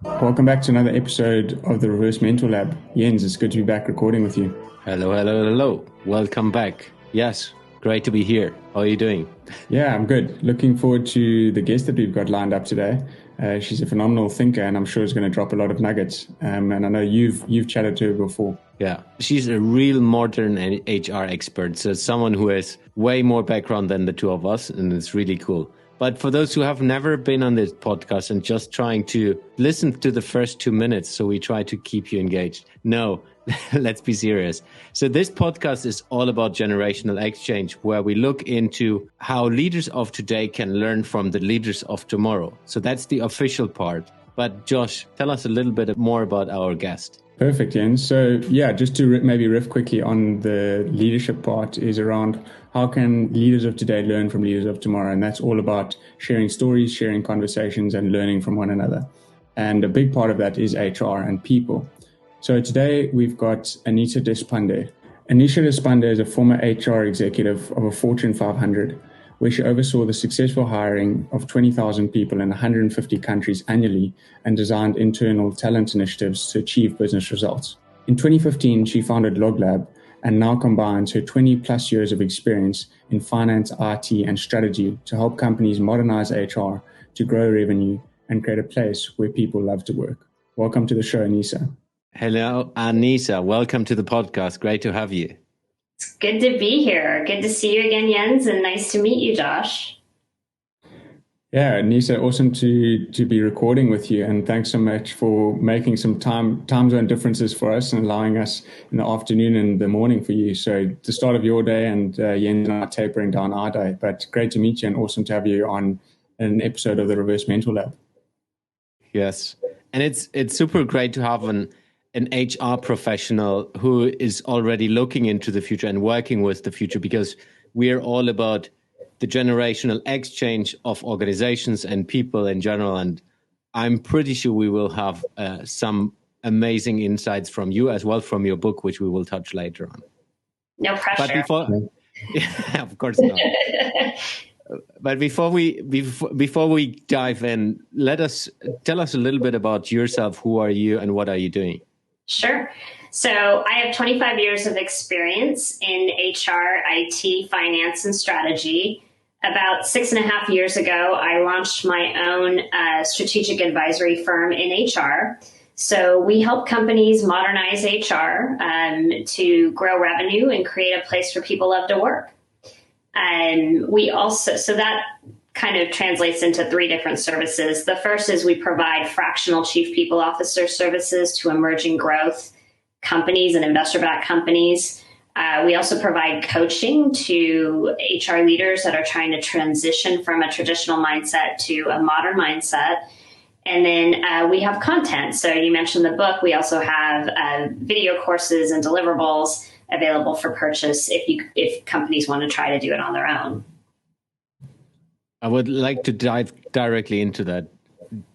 Welcome back to another episode of the Reverse Mentor Lab. Jens, it's good to be back recording with you. Hello. Welcome back. Yes, great to be here. How are you doing? Yeah, I'm good. Looking forward to the guest that we've got lined up today. She's a phenomenal thinker, and I'm sure is going to drop a lot of nuggets. And I know you've chatted to her before. Yeah, she's a real modern HR expert. So someone who has way more background than the two of us, and it's really cool. But for those who have never been on this podcast and just trying to listen to the first 2 minutes, so we try to keep you engaged. No, let's be serious. So this podcast is all about generational exchange, where we look into how leaders of today can learn from the leaders of tomorrow. So that's the official part. But Josh, tell us a little bit more about our guest. Perfect, Jens. So yeah, just to maybe riff quickly on the leadership part is around how can leaders of today learn from leaders of tomorrow? And that's all about sharing stories, sharing conversations, and learning from one another. And a big part of that is HR and people. So today we've got Annissa Deshpande. Annissa Deshpande is a former HR executive of a Fortune 500, where she oversaw the successful hiring of 20,000 people in 150 countries annually and designed internal talent initiatives to achieve business results. In 2015, she founded lōglab and now combines her 20 plus years of experience in finance, IT, and strategy to help companies modernize HR to grow revenue and create a place where people love to work. Welcome to the show, Annissa. Hello, Annissa. Welcome to the podcast. Great to have you. It's good to be here. Good to see you again, Jens, and nice to meet you, Josh. Yeah, Annissa, awesome to be recording with you, and thanks so much for making some time zone differences for us and allowing us in the afternoon and the morning for you. So the start of your day, and Jens and I are tapering down our day. But great to meet you, and awesome to have you on an episode of the Reverse Mentor Lab. Yes, and it's super great to have an HR professional who is already looking into the future and working with the future, because we are all about the generational exchange of organizations and people in general. And I'm pretty sure we will have some amazing insights from you as well, from your book, which we will touch later on. No pressure. But yeah, of course not. But before we dive in, tell us a little bit about yourself. Who are you and what are you doing? Sure. So I have 25 years of experience in HR, IT, finance, and strategy. About 6.5 years ago, I launched my own strategic advisory firm in HR. So we help companies modernize HR to grow revenue and create a place where people love to work. And so that kind of translates into 3 different services. The first is we provide fractional chief people officer services to emerging growth companies and investor-backed companies. We also provide coaching to HR leaders that are trying to transition from a traditional mindset to a modern mindset. And then we have content. So you mentioned the book. We also have video courses and deliverables available for purchase if companies want to try to do it on their own. I would like to dive directly into that.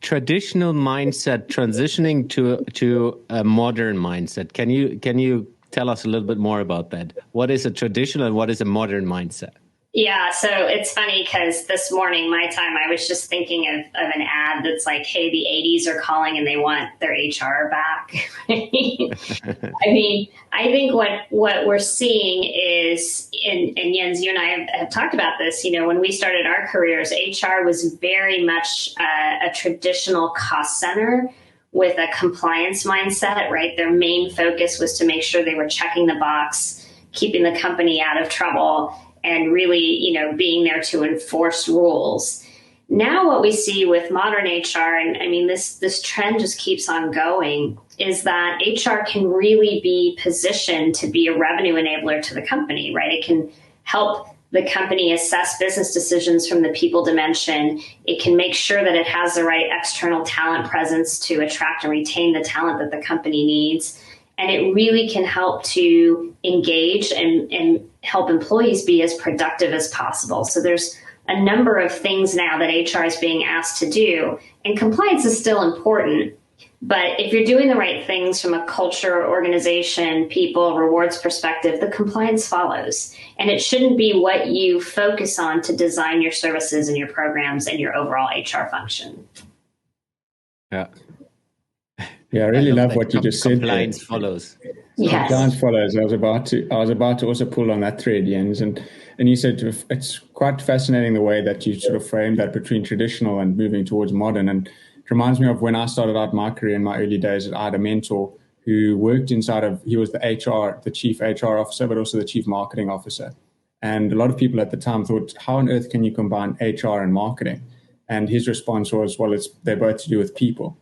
Traditional mindset transitioning to a modern mindset. Can you tell us a little bit more about that? What is a traditional and what is a modern mindset? Yeah, so it's funny because this morning, my time, I was just thinking of an ad that's like, hey, the 80s are calling and they want their HR back. I mean, I think what we're seeing is, and Jens, you and I have talked about this, when we started our careers, HR was very much a traditional cost center with a compliance mindset, right? Their main focus was to make sure they were checking the box, keeping the company out of trouble, and really, being there to enforce rules. Now what we see with modern HR, and I mean, this trend just keeps on going, is that HR can really be positioned to be a revenue enabler to the company, right? It can help the company assess business decisions from the people dimension. It can make sure that it has the right external talent presence to attract and retain the talent that the company needs. And it really can help to engage and help employees be as productive as possible. So there's a number of things now that HR is being asked to do, and compliance is still important, But if you're doing the right things from a culture, organization, people, rewards perspective, the compliance follows. And it shouldn't be what you focus on to design your services and your programs and your overall HR function. Yeah. Yeah, I really love what you just said. Compliance follows. Yes. Compliance follows. I was about to also pull on that thread, Jens, and you said it's quite fascinating the way that you sort of framed that between traditional and moving towards modern. And it reminds me of when I started out my career in my early days. I had a mentor who worked he was the chief HR officer, but also the chief marketing officer. And a lot of people at the time thought, how on earth can you combine HR and marketing? And his response was, well, they're both to do with people.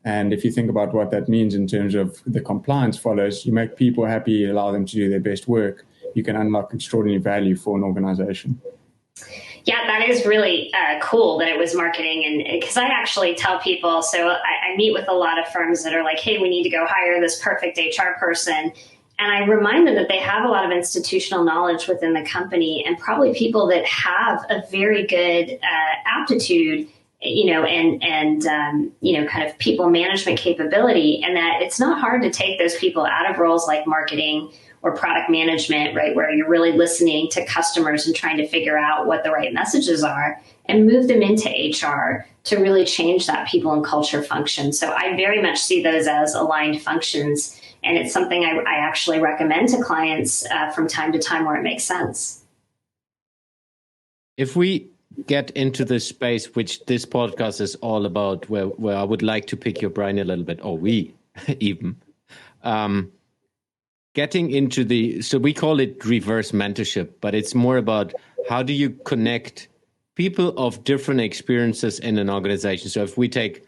And if you think about what that means in terms of the compliance follows, you make people happy, allow them to do their best work, you can unlock extraordinary value for an organization. Yeah, that is really cool that it was marketing. And because I actually tell people, so I meet with a lot of firms that are like, hey, we need to go hire this perfect HR person. And I remind them that they have a lot of institutional knowledge within the company and probably people that have a very good aptitude, and kind of people management capability, and that it's not hard to take those people out of roles like marketing or product management, right, where you're really listening to customers and trying to figure out what the right messages are, and move them into HR to really change that people and culture function. So I very much see those as aligned functions, and it's something I actually recommend to clients from time to time where it makes sense. If we get into the space which this podcast is all about, where I would like to pick your brain a little bit, or we even, getting into so we call it reverse mentorship, but it's more about how do you connect people of different experiences in an organization. So if we take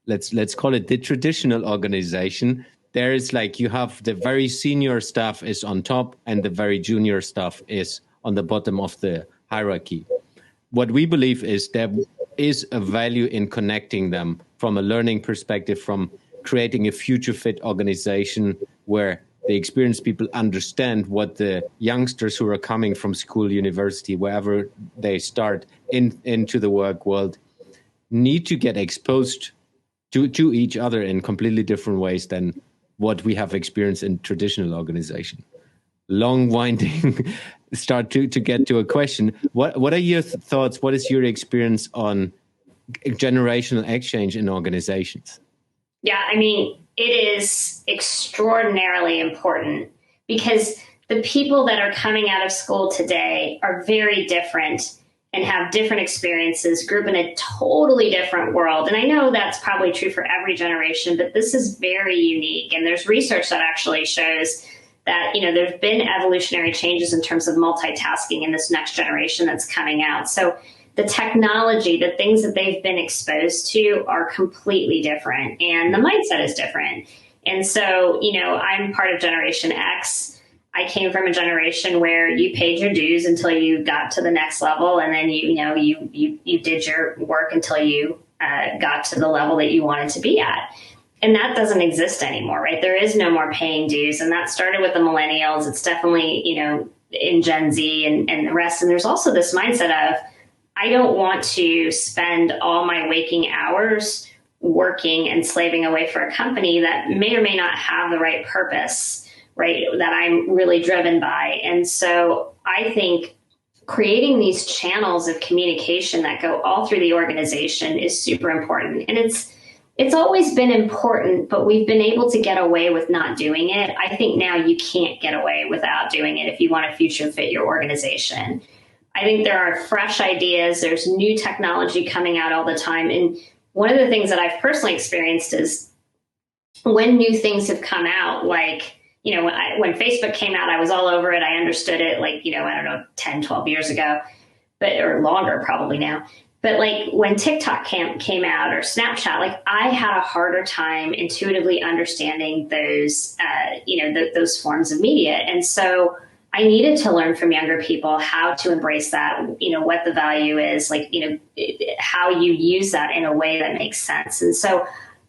let's call it the traditional organization, there is you have the very senior staff is on top and the very junior staff is on the bottom of the hierarchy. What we believe is there is a value in connecting them from a learning perspective, from creating a future fit organization where the experienced people understand what the youngsters who are coming from school, university, wherever they start into the work world need to get exposed to each other in completely different ways than what we have experienced in traditional organization. Long winding start to get to a question. What are your thoughts? What is your experience on generational exchange in organizations? Yeah, I mean, it is extraordinarily important because the people that are coming out of school today are very different and have different experiences, grew up in a totally different world. And I know that's probably true for every generation, but this is very unique. And there's research that actually shows that, there's been evolutionary changes in terms of multitasking in this next generation that's coming out. So the technology, the things that they've been exposed to are completely different, and the mindset is different. And so, I'm part of Generation X. I came from a generation where you paid your dues until you got to the next level, and then you did your work until you got to the level that you wanted to be at. And that doesn't exist anymore, right? There is no more paying dues. And that started with the millennials. It's definitely, in Gen Z and the rest. And there's also this mindset of, I don't want to spend all my waking hours working and slaving away for a company that may or may not have the right purpose, right, that I'm really driven by. And so I think creating these channels of communication that go all through the organization is super important. And it's always been important, but we've been able to get away with not doing it. I think now you can't get away without doing it if you want to future fit your organization. I think there are fresh ideas. There's new technology coming out all the time. And one of the things that I've personally experienced is when new things have come out, like, when Facebook came out, I was all over it. I understood it 10, 12 years ago, or longer probably now. But when TikTok came out or Snapchat, I had a harder time intuitively understanding those, those forms of media. And so I needed to learn from younger people how to embrace that, what the value is, how you use that in a way that makes sense. And so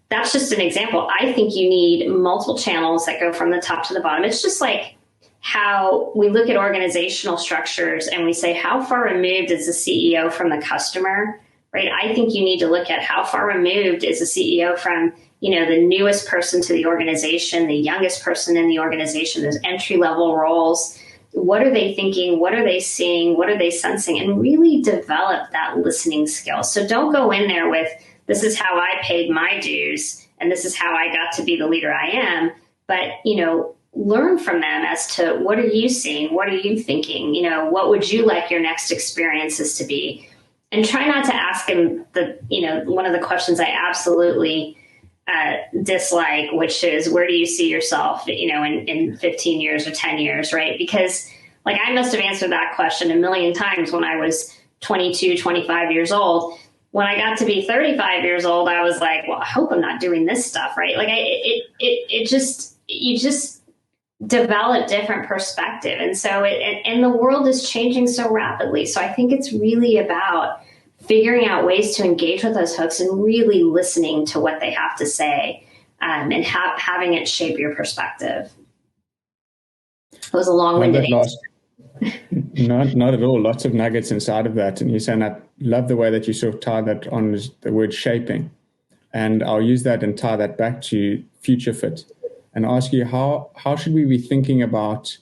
that's just an example. I think you need multiple channels that go from the top to the bottom. It's just like how we look at organizational structures and we say, how far removed is the CEO from the customer, right? I think you need to look at how far removed is the CEO from the newest person to the organization, the youngest person in the organization, those entry-level roles. What are they thinking? What are they seeing? What are they sensing? And really develop that listening skill. So don't go in there with, this is how I paid my dues and this is how I got to be the leader I am. But, learn from them as to, what are you seeing? What are you thinking? What would you like your next experiences to be? And try not to ask them one of the questions I absolutely dislike, which is, where do you see yourself, in 15 years or 10 years, right? Because I must have answered that question a million times when I was 22, 25 years old. When I got to be 35 years old, I was like, well, I hope I'm not doing this stuff, right? You just develop different perspective. And so and the world is changing so rapidly. So I think it's really about figuring out ways to engage with those folks and really listening to what they have to say, and having it shape your perspective. It was a long-winded answer. Not at all. Lots of nuggets inside of that. And you're saying, I love the way that you sort of tie that on the word shaping. And I'll use that and tie that back to future fit and ask you, how should we be thinking about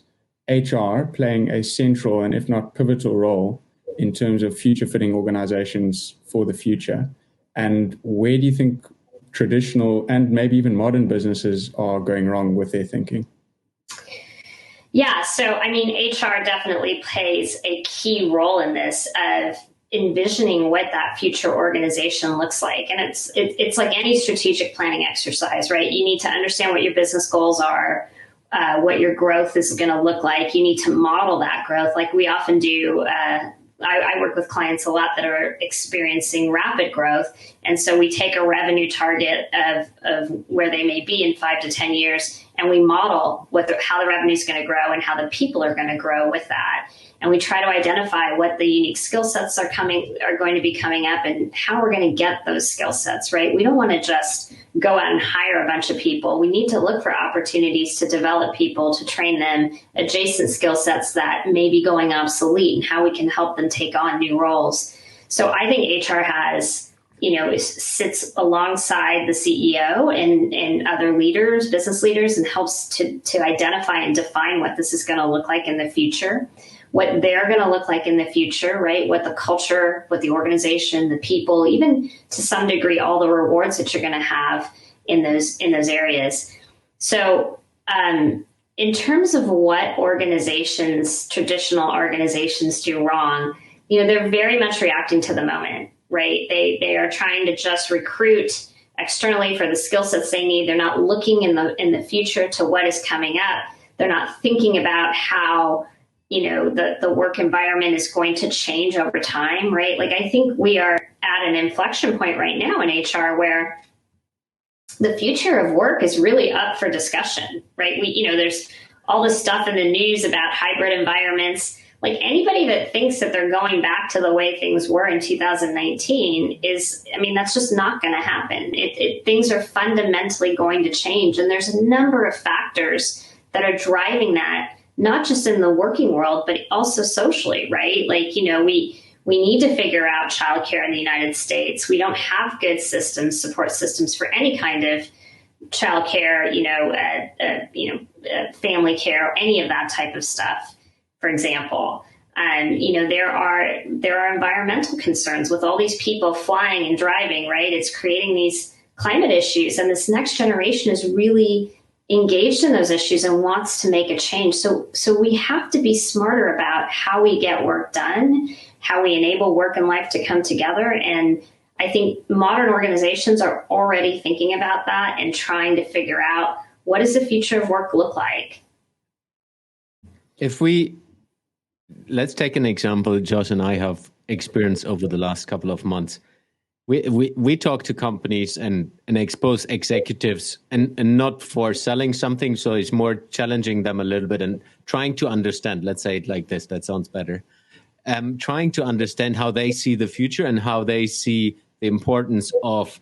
HR playing a central and if not pivotal role in terms of future fitting organizations for the future? And where do you think traditional and maybe even modern businesses are going wrong with their thinking? Yeah, so HR definitely plays a key role in this of envisioning what that future organization looks like. And it's like any strategic planning exercise, right? You need to understand what your business goals are, what your growth is going to look like. You need to model that growth like we often do. I work with clients a lot that are experiencing rapid growth. And so we take a revenue target of where they may be in 5 to 10 years, and we model how the revenue is going to grow and how the people are going to grow with that. And we try to identify what the unique skill sets are going to be coming up and how we're going to get those skill sets, right? We don't want to just go out and hire a bunch of people. We need to look for opportunities to develop people, to train them adjacent skill sets that may be going obsolete and how we can help them take on new roles. So I think HR sits alongside the CEO and other leaders, business leaders, and helps to identify and define what this is going to look like in the future, what they're going to look like in the future, right? What the culture, what the organization, the people, even to some degree, all the rewards that you're going to have in those areas. So in terms of what traditional organizations do wrong, they're very much reacting to the moment, right? They are trying to just recruit externally for the skill sets they need. They're not looking in the future to what is coming up. They're not thinking about how the work environment is going to change over time, right? I think we are at an inflection point right now in HR where the future of work is really up for discussion, right? There's all this stuff in the news about hybrid environments. Anybody that thinks that they're going back to the way things were in 2019 that's just not going to happen. Things are fundamentally going to change. And there's a number of factors that are driving that, not just in the working world, but also socially, right? We need to figure out childcare in the United States. We don't have good support systems for any kind of childcare, family care, or any of that type of stuff, for example. There are environmental concerns with all these people flying and driving, right? It's creating these climate issues, and this next generation is really engaged in those issues and wants to make a change. So we have to be smarter about how we get work done, how we enable work and life to come together. And I think modern organizations are already thinking about that and trying to figure out, what does the future of work look like? Let's take an example Josh and I have experienced over the last couple of months. We talk to companies and expose executives and not for selling something. So it's more challenging them a little bit and trying to understand, let's say it like this, that sounds better. Trying to understand how they see the future and how they see the importance of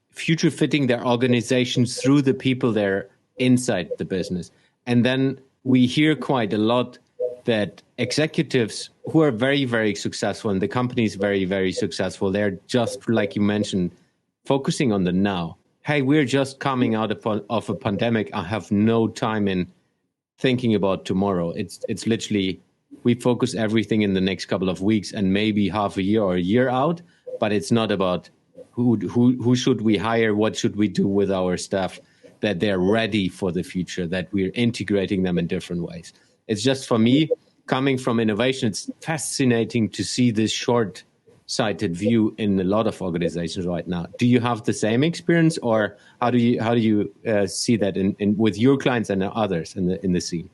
future fitting their organizations through the people there inside the business. And then we hear quite a lot that executives who are very, very successful and the company is very, very successful, they're just, like you mentioned, focusing on the now, hey, we're just coming out of a pandemic. I have no time in thinking about tomorrow. It's literally, we focus everything in the next couple of weeks and maybe half a year or a year out, but it's not about who should we hire, what should we do with our staff, that they're ready for the future, that we're integrating them in different ways. It's just, for me, coming from innovation, it's fascinating to see this short-sighted view in a lot of organizations right now. Do you have the same experience, or how do you see that in with your clients and others in the scene?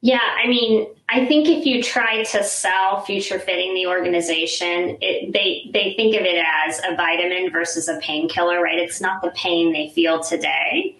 Yeah, I mean, I think if you try to sell future fitting the organization, they think of it as a vitamin versus a painkiller, right? It's not the pain they feel today.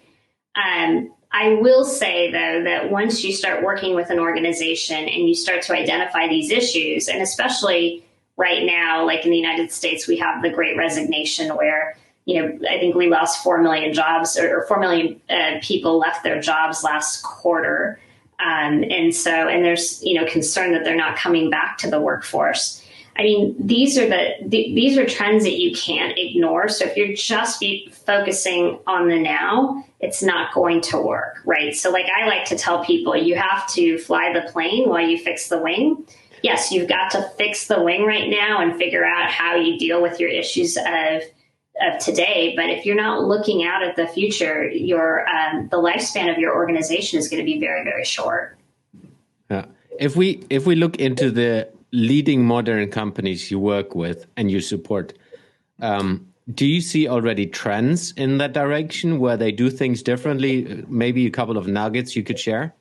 I will say, though, that once you start working with an organization and you start to identify these issues, and especially right now, like in the United States, we have the Great Resignation where, I think we lost 4 million jobs, or 4 million people left their jobs last quarter. And there's, concern that they're not coming back to the workforce. I mean, these are trends that you can't ignore. So if you're just focusing on the now, it's not going to work, right? So like I like to tell people, you have to fly the plane while you fix the wing. Yes, you've got to fix the wing right now and figure out how you deal with your issues of today. But if you're not looking out at the future, the lifespan of your organization is going to be very, very short. Yeah. If we look into the leading modern companies you work with and you support, do you see already trends in that direction where they do things differently? Maybe a couple of nuggets you could share?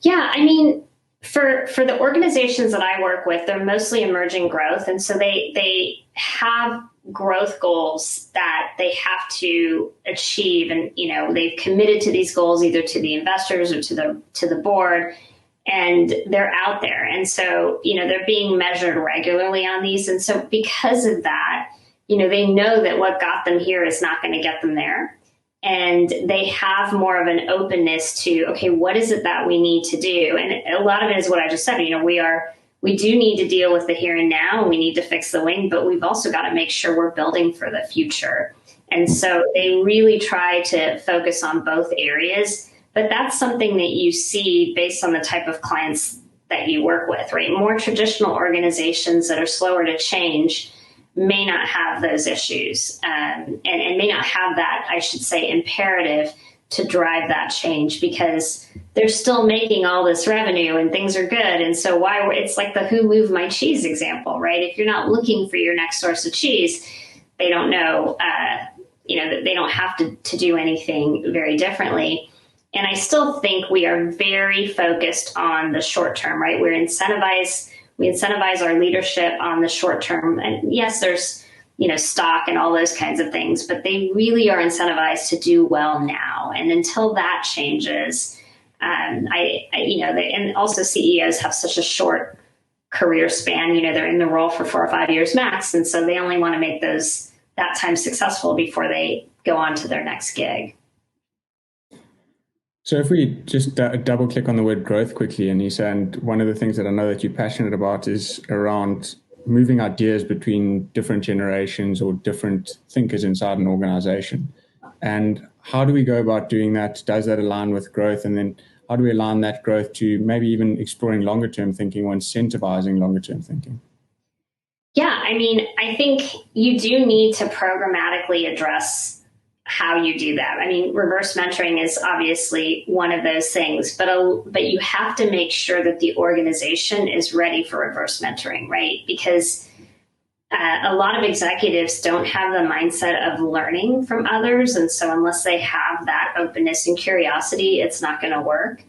Yeah, I mean, for the organizations that I work with, they're mostly emerging growth. And so they have growth goals that they have to achieve. And, they've committed to these goals either to the investors or to the board, and they're out there. And so, they're being measured regularly on these. And so because of that, they know that what got them here is not going to get them there. And they have more of an openness to, okay, what is it that we need to do? And a lot of it is what I just said. We do need to deal with the here and now. We need to fix the wing, but we've also got to make sure we're building for the future. And so they really try to focus on both areas. But that's something that you see based on the type of clients that you work with, right? More traditional organizations that are slower to change may not have those issues and may not have that, I should say, imperative to drive that change because they're still making all this revenue and things are good. And so it's like the who moved my cheese example, right? If you're not looking for your next source of cheese, they don't know, they don't have to do anything very differently. And I still think we are very focused on the short term, right? We incentivize our leadership on the short term. And yes, there's, stock and all those kinds of things, but they really are incentivized to do well now. And until that changes, and also CEOs have such a short career span, they're in the role for 4 or 5 years max. And so they only want to make that time successful before they go on to their next gig. So if we just double click on the word growth quickly, Annissa, and one of the things that I know that you're passionate about is around moving ideas between different generations or different thinkers inside an organization. And how do we go about doing that? Does that align with growth? And then how do we align that growth to maybe even exploring longer term thinking or incentivizing longer term thinking? Yeah, I mean, I think you do need to programmatically address how you do that. I mean, reverse mentoring is obviously one of those things, but you have to make sure that the organization is ready for reverse mentoring, right? Because a lot of executives don't have the mindset of learning from others. And so unless they have that openness and curiosity, it's not going to work.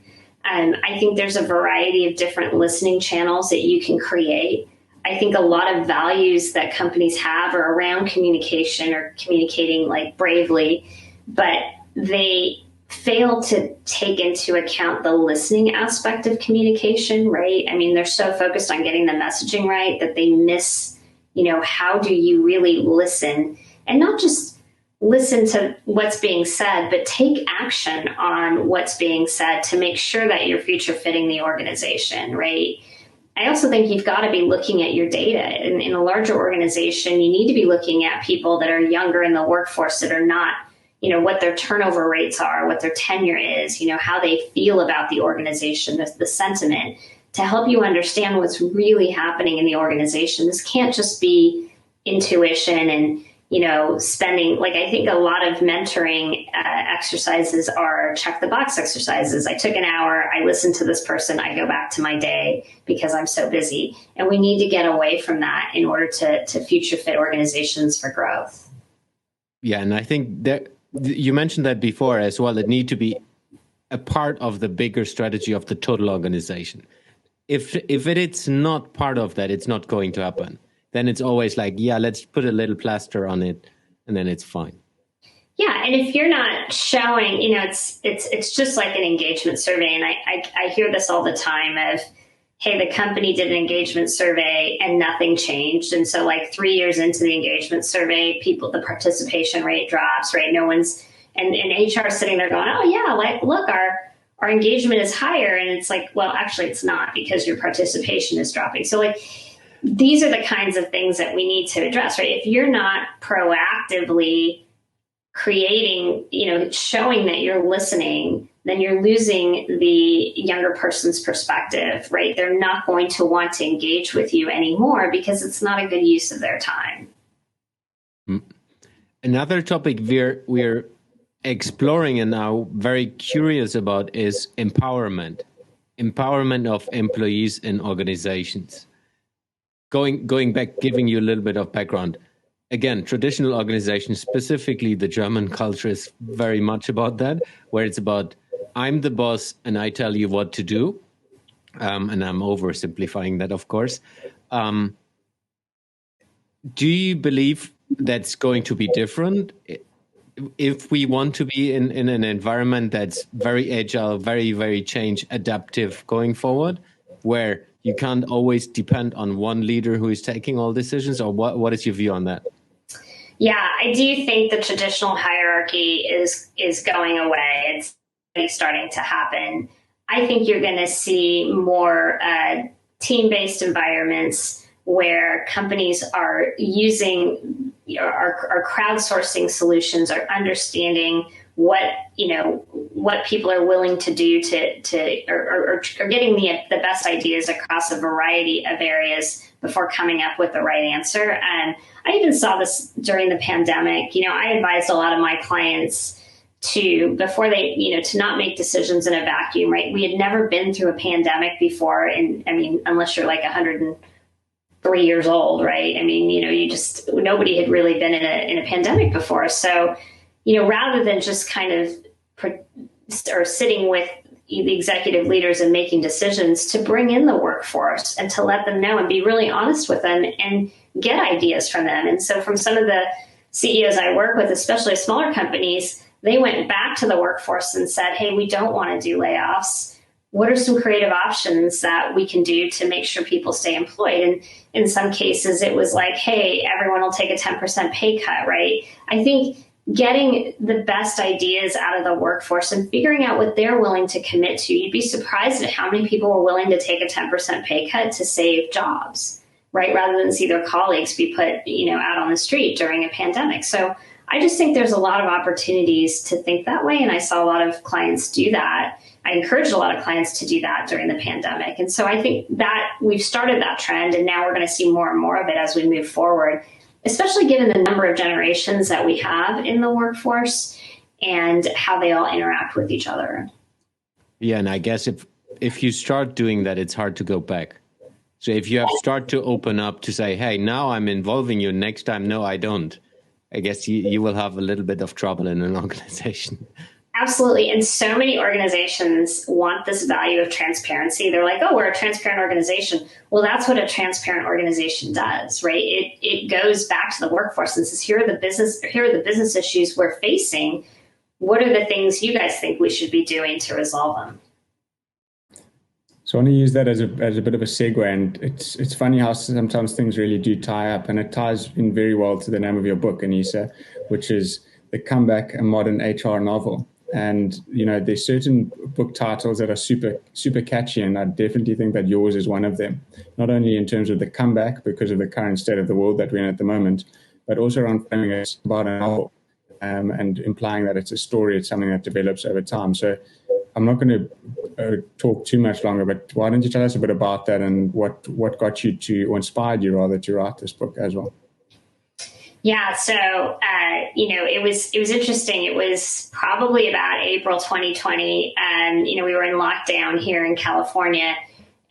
I think there's a variety of different listening channels that you can create. I think a lot of values that companies have are around communication or communicating like bravely, but they fail to take into account the listening aspect of communication, right? I mean, they're so focused on getting the messaging right that they miss, how do you really listen and not just listen to what's being said, but take action on what's being said to make sure that you're future fitting the organization, right? I also think you've got to be looking at your data. In a larger organization, you need to be looking at people that are younger in the workforce that are not, what their turnover rates are, what their tenure is, how they feel about the organization, the sentiment, to help you understand what's really happening in the organization. This can't just be intuition and, spending, like, I think a lot of mentoring exercises are check the box exercises. I took an hour, I listened to this person, I go back to my day because I'm so busy. And we need to get away from that in order to future fit organizations for growth. Yeah, and I think that you mentioned that before as well. It need to be a part of the bigger strategy of the total organization. If it's not part of that, it's not going to happen. Then it's always like, yeah, let's put a little plaster on it, and then it's fine. Yeah, and if you're not showing, it's just like an engagement survey, and I hear this all the time of, hey, the company did an engagement survey and nothing changed, and so like 3 years into the engagement survey, the participation rate drops, right? No one's and HR is sitting there going, oh yeah, like look, our engagement is higher, and it's like, well, actually, it's not because your participation is dropping. So like, these are the kinds of things that we need to address, right? If you're not proactively creating, showing that you're listening, then you're losing the younger person's perspective, right? They're not going to want to engage with you anymore because it's not a good use of their time. Another topic we're exploring and now very curious about is empowerment of employees in organizations. Going back, giving you a little bit of background. Again, traditional organizations, specifically the German culture, is very much about that, where it's about, I'm the boss and I tell you what to do. And I'm oversimplifying that, of course. Do you believe that's going to be different if we want to be in an environment that's very agile, very, very change adaptive going forward, where you can't always depend on one leader who is taking all decisions? Or what is your view on that? Yeah, I do think the traditional hierarchy is going away. It's starting to happen. I think you're going to see more team-based environments where companies are using, are crowdsourcing solutions, are understanding what people are willing to do or getting the best ideas across a variety of areas before coming up with the right answer. And I even saw this during the pandemic. I advised a lot of my clients before they, to not make decisions in a vacuum, right? We had never been through a pandemic before. And I mean, unless you're like 103 years old, right? I mean, nobody had really been in a pandemic before. So, rather than just kind of sitting with the executive leaders and making decisions, to bring in the workforce and to let them know and be really honest with them and get ideas from them. And so from some of the CEOs I work with, especially smaller companies, they went back to the workforce and said, hey, we don't want to do layoffs. What are some creative options that we can do to make sure people stay employed? And in some cases, it was like, hey, everyone will take a 10% pay cut, right? I think getting the best ideas out of the workforce and figuring out what they're willing to commit to, you'd be surprised at how many people were willing to take a 10% pay cut to save jobs, right? Rather than see their colleagues be put, out on the street during a pandemic. So I just think there's a lot of opportunities to think that way. And I saw a lot of clients do that. I encouraged a lot of clients to do that during the pandemic. And so I think that we've started that trend, and now we're going to see more and more of it as we move forward, especially given the number of generations that we have in the workforce and how they all interact with each other. Yeah, and I guess if you start doing that, it's hard to go back. So if you start to open up to say, hey, now I'm involving you, next time, no, I don't, I guess you will have a little bit of trouble in an organization. Absolutely. And so many organizations want this value of transparency. They're like, oh, we're a transparent organization. Well, that's what a transparent organization does, right? It goes back to the workforce and says, here are the business issues we're facing. What are the things you guys think we should be doing to resolve them? So I want to use that as a bit of a segue, and it's funny how sometimes things really do tie up, and it ties in very well to the name of your book, Annissa, which is The Comeback, a Modern HR Novel. And, there's certain book titles that are super, super catchy, and I definitely think that yours is one of them, not only in terms of the comeback because of the current state of the world that we're in at the moment, but also around framing it about a novel. and implying that it's a story, it's something that develops over time. So I'm not going to talk too much longer, but why don't you tell us a bit about that and what got you to, or inspired you rather, to write this book as well? Yeah, so it was interesting. It was probably about April 2020, and we were in lockdown here in California,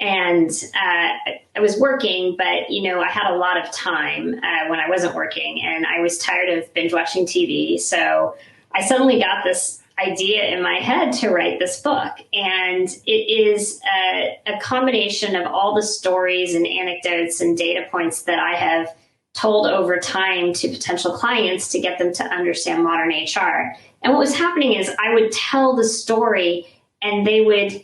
and I was working, but I had a lot of time when I wasn't working, and I was tired of binge watching TV. So I suddenly got this idea in my head to write this book, and it is a combination of all the stories and anecdotes and data points that I have told over time to potential clients to get them to understand modern HR. And what was happening is I would tell the story and they would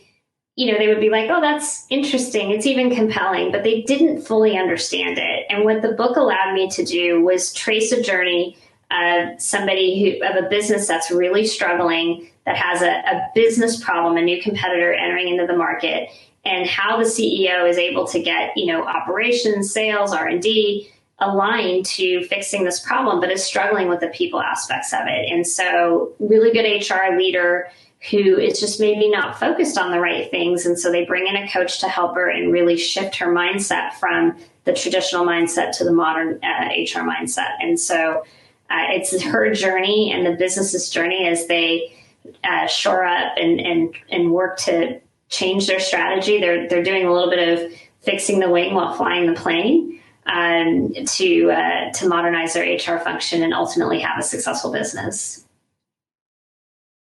be like, oh, that's interesting. It's even compelling, but they didn't fully understand it. And what the book allowed me to do was trace a journey of somebody of a business that's really struggling, that has a business problem, a new competitor entering into the market, and how the CEO is able to get, operations, sales, R&D, aligned to fixing this problem, but is struggling with the people aspects of it. And so really good HR leader who is just maybe not focused on the right things. And so they bring in a coach to help her and really shift her mindset from the traditional mindset to the modern HR mindset. And so it's her journey and the business's journey as they shore up and work to change their strategy. They're doing a little bit of fixing the wing while flying the plane. To modernize their HR function and ultimately have a successful business.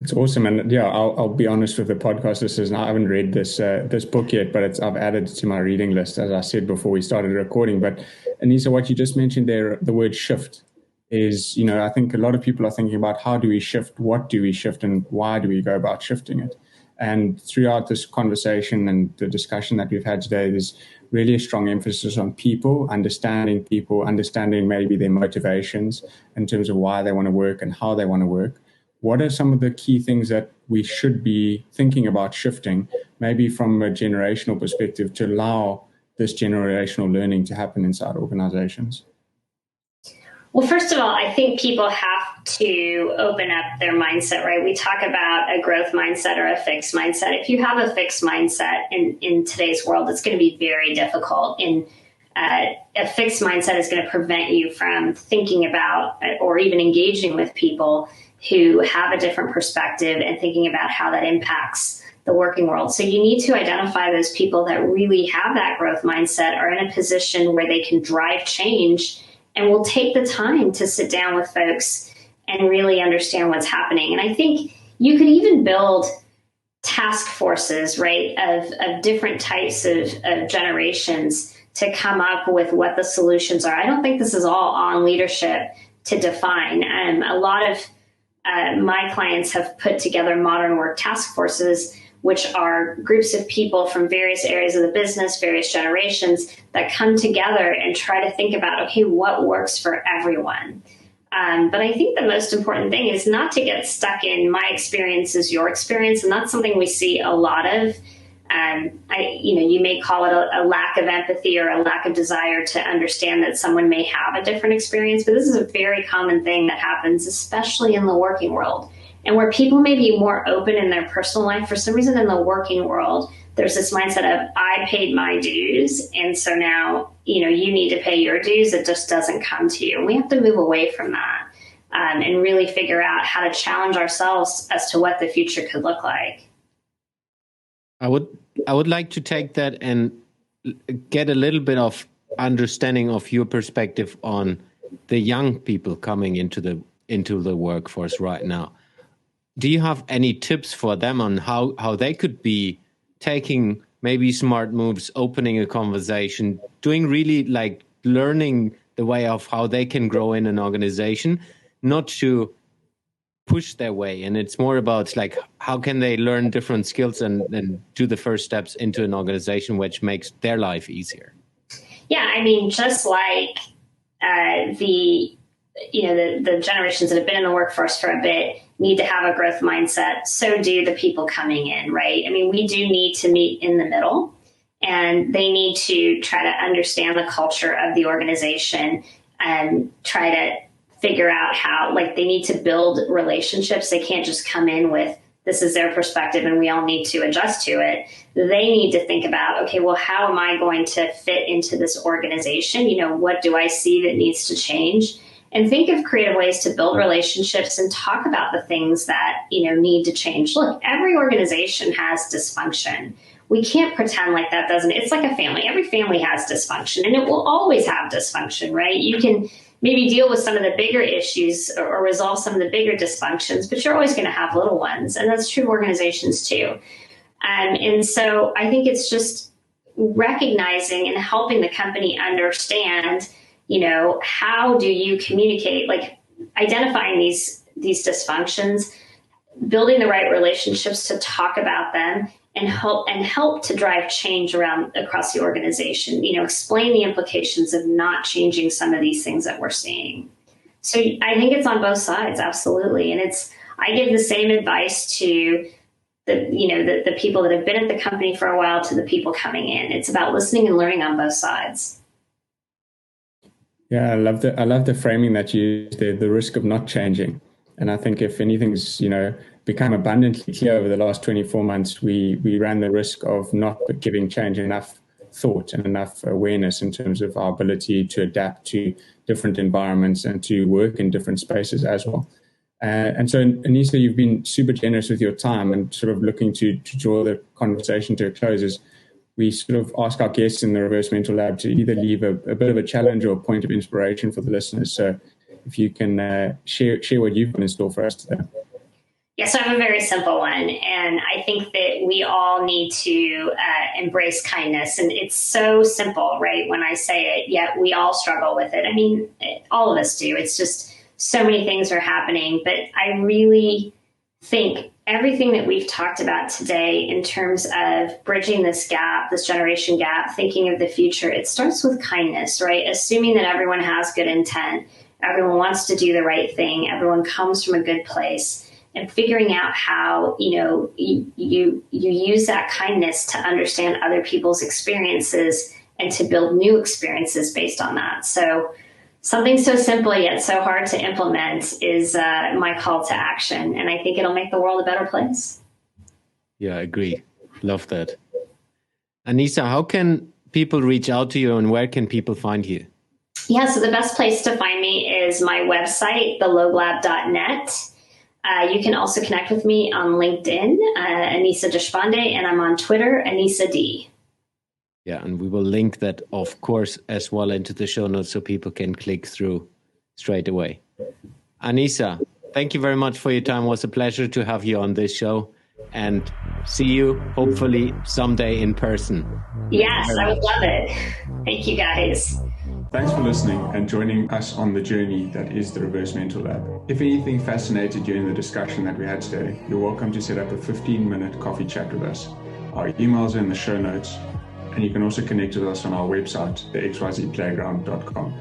It's awesome. And yeah, I'll be honest with the podcast listeners. I haven't read this book yet, but I've added it to my reading list, as I said before we started recording. But Annissa, what you just mentioned there, the word shift is, I think a lot of people are thinking about how do we shift, what do we shift, and why do we go about shifting it? And throughout this conversation and the discussion that we've had today, there's really a strong emphasis on people, understanding maybe their motivations in terms of why they want to work and how they want to work. What are some of the key things that we should be thinking about shifting, maybe from a generational perspective, to allow this generational learning to happen inside organizations? Well, first of all, I think people have to open up their mindset, right? We talk about a growth mindset or a fixed mindset. If you have a fixed mindset in today's world, it's going to be very difficult. And a fixed mindset is going to prevent you from thinking about or even engaging with people who have a different perspective and thinking about how that impacts the working world. So you need to identify those people that really have that growth mindset, are in a position where they can drive change, and we'll take the time to sit down with folks and really understand what's happening. And I think you could even build task forces, right, of different types of generations to come up with what the solutions are. I don't think this is all on leadership to define. A lot of my clients have put together modern work task forces, which are groups of people from various areas of the business, various generations, that come together and try to think about, okay, what works for everyone? But I think the most important thing is not to get stuck in my experience is your experience, and that's something we see a lot of. You may call it a lack of empathy or a lack of desire to understand that someone may have a different experience, but this is a very common thing that happens, especially in the working world. And where people may be more open in their personal life, for some reason in the working world, there's this mindset of, I paid my dues, and so now, you need to pay your dues. It just doesn't come to you. And we have to move away from that and really figure out how to challenge ourselves as to what the future could look like. I would like to take that and get a little bit of understanding of your perspective on the young people coming into the workforce right now. Do you have any tips for them on how they could be taking maybe smart moves, opening a conversation, doing really like learning the way of how they can grow in an organization, not to push their way? And it's more about like, how can they learn different skills and do the first steps into an organization which makes their life easier? Yeah, I mean, just like the generations that have been in the workforce for a bit need to have a growth mindset. So do the people coming in, right? I mean, we do need to meet in the middle, and they need to try to understand the culture of the organization and try to figure out how, like, they need to build relationships. They can't just come in with, this is their perspective and we all need to adjust to it. They need to think about, okay, well, how am I going to fit into this organization? You know, what do I see that needs to change? And think of creative ways to build relationships and talk about the things that, you know, need to change. Look, every organization has dysfunction. We can't pretend like that doesn't. It's like a family. Every family has dysfunction, and it will always have dysfunction, right? You can maybe deal with some of the bigger issues or resolve some of the bigger dysfunctions, but you're always going to have little ones. And that's true of organizations too. And so I think it's just recognizing and helping the company understand, you know, how do you communicate, like identifying these dysfunctions, building the right relationships to talk about them, and help to drive change across the organization. You know, explain the implications of not changing some of these things that we're seeing. So I think it's on both sides, absolutely. And I give the same advice to the people that have been at the company for a while to the people coming in. It's about listening and learning on both sides. Yeah, I love the framing that you used there, the risk of not changing. And I think if anything's, you know, become abundantly clear over the last 24 months, we ran the risk of not giving change enough thought and enough awareness in terms of our ability to adapt to different environments and to work in different spaces as well. And so, Annissa, you've been super generous with your time and sort of looking to draw the conversation to a close. As we sort of ask our guests in the Reverse Mentor Lab to either leave a bit of a challenge or a point of inspiration for the listeners. So if you can share what you've got in store for us today. Yeah, so I have a very simple one. And I think that we all need to embrace kindness. And it's so simple, right? When I say it, yet we all struggle with it. I mean, all of us do. It's just so many things are happening. But I really think everything that we've talked about today in terms of bridging this gap, this generation gap, thinking of the future, it starts with kindness, right? Assuming that everyone has good intent, everyone wants to do the right thing, everyone comes from a good place. And figuring out how, you know, you use that kindness to understand other people's experiences and to build new experiences based on that. So something so simple yet so hard to implement is my call to action. And I think it'll make the world a better place. Yeah, I agree. Love that. Annissa, how can people reach out to you and where can people find you? Yeah, so the best place to find me is my website, lōglab.net. You can also connect with me on LinkedIn, Annissa Deshpande, and I'm on Twitter, Annissa D. Yeah, and we will link that, of course, as well into the show notes so people can click through straight away. Annissa, thank you very much for your time. It was a pleasure to have you on this show and see you hopefully someday in person. Yes, I would love it. Thank you, guys. Thanks for listening and joining us on the journey that is the Reverse Mentor Lab. If anything fascinated you in the discussion that we had today, you're welcome to set up a 15-minute coffee chat with us. Our emails are in the show notes, and you can also connect with us on our website, thexyzplayground.com.